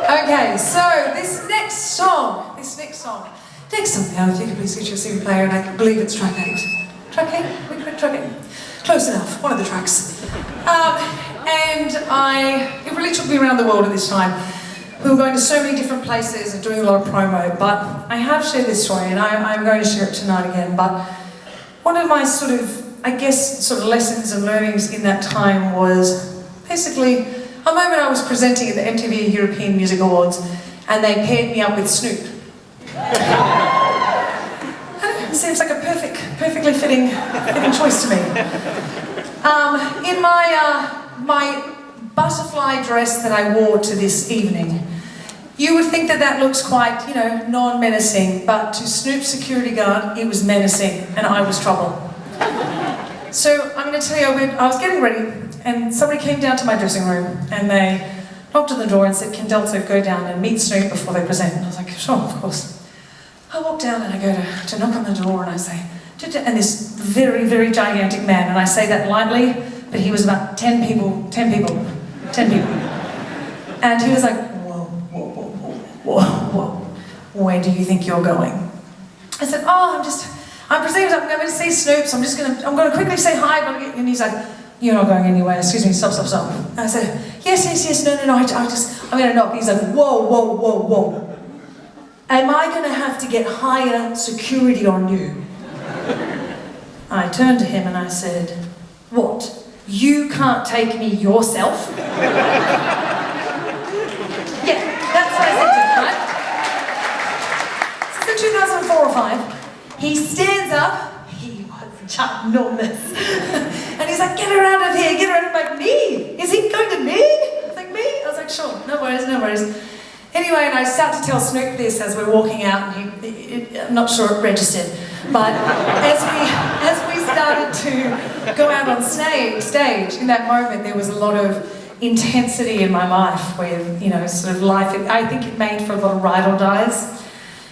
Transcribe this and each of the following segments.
Okay, so this next song now, if you could please get your CD player, and I believe it's track 8. Track 8? We could track 8. Close enough, one of the tracks. It really took me around the world at this time. We were going to so many different places and doing a lot of promo, but I have shared this story, and I'm going to share it tonight again. But one of my sort of lessons and learnings in that time was basically a moment I was presenting at the MTV European Music Awards, and they paired me up with Snoop. It seems like a perfectly fitting choice to me. In my butterfly dress that I wore to this evening, you would think that looks quite, non-menacing, but to Snoop's security guard, it was menacing, and I was trouble. So I'm going to tell you, I was getting ready, and somebody came down to my dressing room, and they knocked on the door and said, "Can Delta go down and meet Snoop before they present?" And I was like, "Sure, of course." I walk down and I go to knock on the door, and I say, and this very, very gigantic man, and I say that lightly, but he was about 10 people. And he was like, whoa, where do you think you're going? I said, "Oh, I'm presumed I'm going to see Snoop, so I'm going to quickly say hi," and he's like, "You're not going anywhere, excuse me, stop. And I said, yes, no, I'm going to knock." He's like, whoa. Am I going to have to get higher security on you? I turned to him and I said, "What? You can't take me yourself?" Yeah, that's what I said to him, right? This is in 2004 or 5. He stands up, he was ginormous. And he's like, "Get her out of here, get her out of my me. Is he going to me?" I was like, "Me?" I was like, "Sure, no worries. Anyway, and I start to tell Snoop this as we're walking out, and I'm not sure it registered, but as we started to go out on stage, in that moment there was a lot of intensity in my life with, life. I think it made for a lot of ride or dies.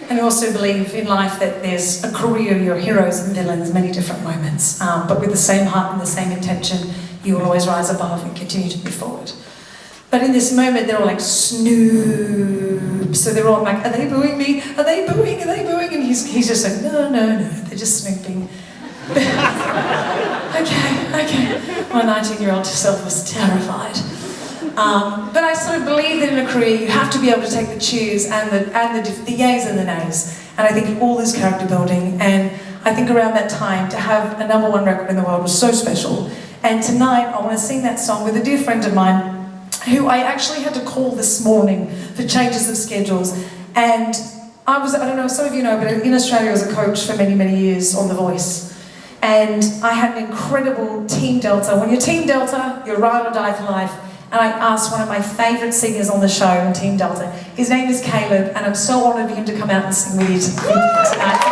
And I also believe in life that there's a career, you're heroes and villains, many different moments, but with the same heart and the same intention, you will always rise above and continue to move forward. But in this moment, they're all like, "Snoop." So they're all like, "Are they booing me? Are they booing? And he's just like, no, they're just snooping." Okay. My 19-year-old self was terrified. But I sort of believe that in a career, you have to be able to take the cheers and the yays and the nays. And I think all this character building, and I think around that time, to have a #1 record in the world was so special. And tonight, I want to sing that song with a dear friend of mine, who I actually had to call this morning for changes of schedules. And I don't know if some of you know, but in Australia I was a coach for many, many years on The Voice. And I had an incredible Team Delta. When you're Team Delta, you're ride or die for life. And I asked one of my favourite singers on the show in Team Delta. His name is Caleb, and I'm so honoured for him to come out and sing with you tonight.